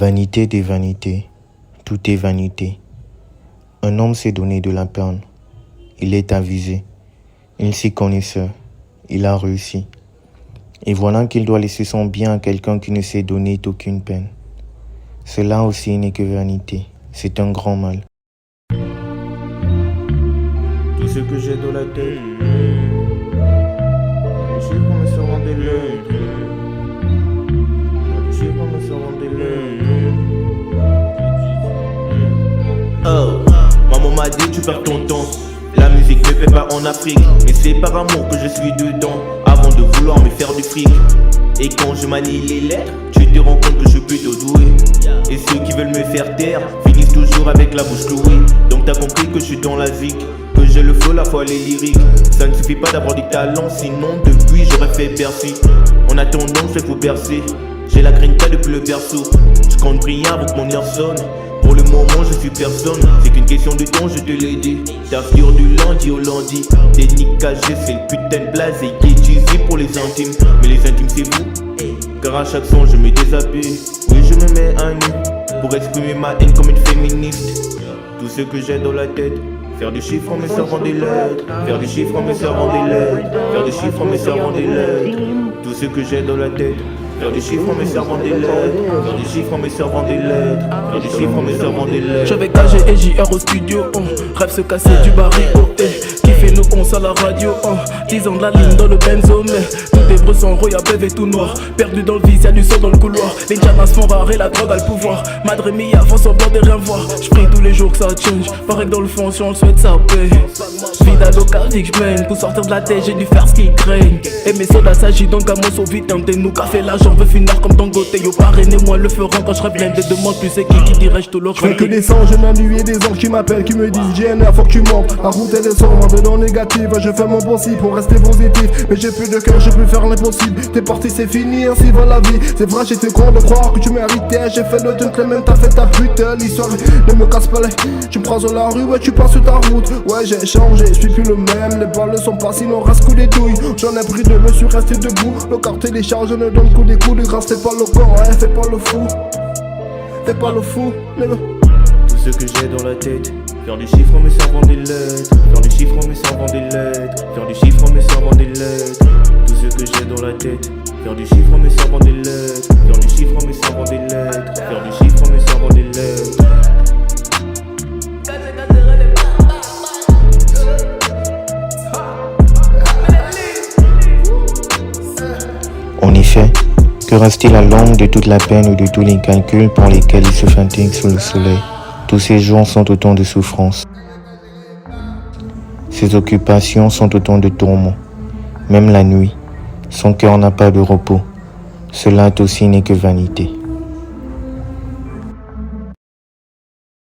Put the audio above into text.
Vanité des vanités, tout est vanité. Un homme s'est donné de la peine. Il est avisé. Il s'y connaissait. Il a réussi. Et voilà qu'il doit laisser son bien à quelqu'un qui ne s'est donné aucune peine. Cela aussi n'est que vanité. C'est un grand mal. Tout ce que j'ai dans la tête, je sais qu'on me sort des lettres. Je sais qu'on me sort des lettres. Oh, maman m'a dit tu perds ton temps. La musique ne fait pas en Afrique, mais c'est par amour que je suis dedans. Avant de vouloir me faire du fric. Et quand je manie les lettres, tu te rends compte que je suis plutôt doué. Et ceux qui veulent me faire taire finissent toujours avec la bouche clouée. Donc t'as compris que je suis dans la zik, que j'ai le flow, la foi, les lyriques. Ça ne suffit pas d'avoir du talent, sinon depuis j'aurais fait Bercy. En attendant je fais percer, j'ai la grinta depuis le berceau. Je compte briller avant que mon heure sonne. Pour le moment je suis personne, c'est qu'une question de temps, je te l'ai dit. Ta figure du lundi au lundi, t'es nickagé, c'est le putain de blaze et qui est utilisé pour les intimes. Mais les intimes c'est vous, car à chaque son je me déshabille. Oui je me mets à nu, pour exprimer ma haine comme une féministe. Tout ce que j'ai dans la tête, faire du chiffre en me servant des lettres. Faire du chiffre en me servant des lettres. Faire du chiffre en me servant des lettres. Tout ce que j'ai dans la tête, faire du chiffre en me servant des lettres. Faire du chiffre en me servant des lettres. Faire du chiffre en me servant des lettres. J'avais KG et JR au studio, rêve se casser du baril, qui fait nous on à la radio, 10 ans de la ligne dans le benzo, mais tout est breu, y'a PV tout noir. Perdu dans le vice, y'a du sang dans le couloir. Les diamants sont rares et la drogue a le pouvoir. Madre mia, font semblant de rien voir. J'prie tous les jours que ça change, pareil que dans le fond si on le souhaite ça paie. Vida locardique j'mène, pour sortir de la tête j'ai dû faire ce qu'ils craignent. Et mes soldats s'agissent donc à moi sont vite, nous qu'a fait l'argent, veut finir comme Dangote. Yo parrainez-moi le feront quand je rêve blindé de moi, plus c'est qui dirait tout le Je fais que des sangs, j'ai la nuit et des anges qui m'appellent, qui me disent GNR, faut que tu montes. La route elle est sombre, venant négative, je fais mon possible pour rester positif. Mais j'ai plus de cœur, je peux faire l'impossible. T'es parti, c'est fini, ainsi va la vie. C'est vrai, j'étais con de croire que tu méritais. J'ai fait le truc, même t'as fait ta pute. L'histoire ne me casse pas les. Tu me prends sur la rue, ouais, tu passes sur ta route. Ouais, j'ai changé, je suis plus le même. Les balles sont pas sinon reste coup des douilles. J'en ai pris deux, me suis resté debout. Le corps télécharge, je ne donne que des coups de grâce. C'est pas le corps, hein, fais pas le fou. Fais pas le fou, nègre. Tout ce que j'ai dans la tête, faire du chiffre en me servant des lettres. Faire du chiffre en me servant des lettres. Faire du chiffre en me servant des lettres. Tout ce que j'ai dans la tête, faire du chiffre en me servant des lettres. Faire du chiffre en me servant des lettres. Faire du chiffre en me servant des lettres. En effet, que reste-t-il à l'ombre de toute la peine ou de tous les calculs pour lesquels il se fatigue sous le soleil? Tous ces jours sont autant de souffrances. Ses occupations sont autant de tourments. Même la nuit, son cœur n'a pas de repos. Cela aussi n'est que vanité.